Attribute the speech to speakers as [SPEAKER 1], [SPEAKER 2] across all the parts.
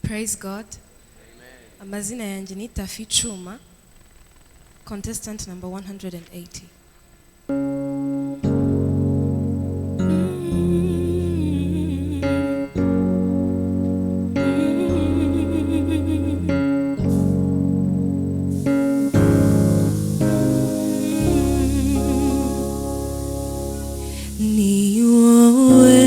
[SPEAKER 1] Praise God. Amazina yanjye ni Taffi Cuma, contestant number 180. Ni wowe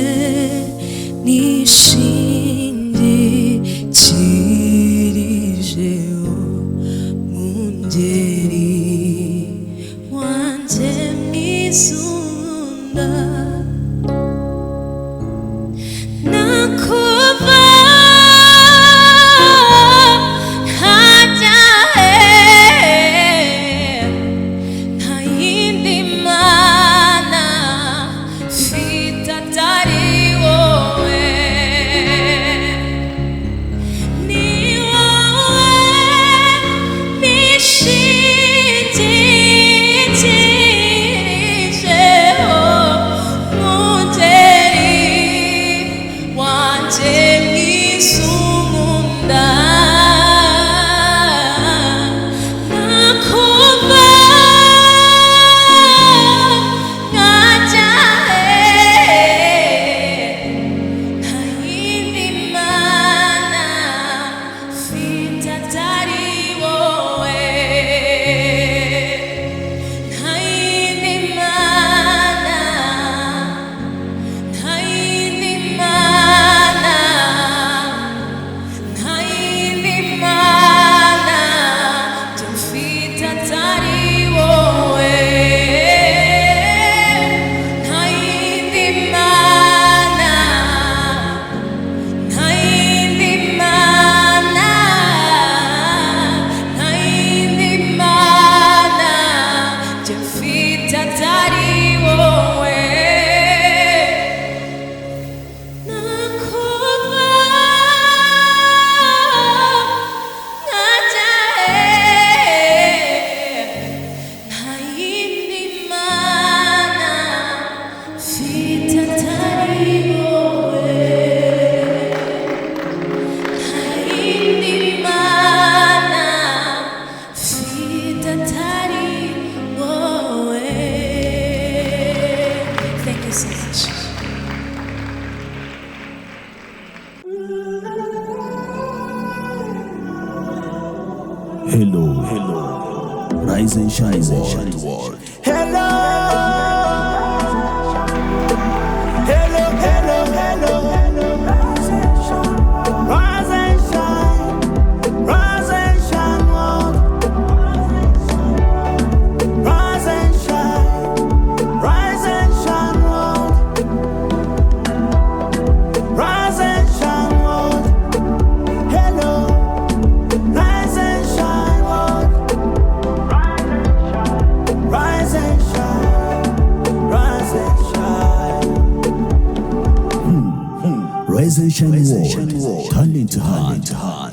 [SPEAKER 1] nishingikirijeho mungeri wanjye mwisunda, nakuva nkajya nta yindi mana mfite atari wowe. Ni wowe nishingikirijeho mungeri wanjye mwisunda, nakuva nkajya nta yindi mana mfite atari wowe. Nta yindi mana, nta yindi mana, nta yindi mana njye mfite atari wowe. Nta yindi mana, nta yindi mana, nta yindi mana njye mfite atari wowe. Nakuva nkajya nta yindi mana mfite atari wowe. Nta yindi mana mfite atari wowe. Thank you so much.
[SPEAKER 2] Hello, rise and shine world.
[SPEAKER 3] Hello, hello, hello, hello. Rise and shine, world. Rise and shine, world. Rise and shine, world. Hello, rise and shine, world. Rise and shine, rise and shine.
[SPEAKER 2] Rise and shine world. Turn into heart.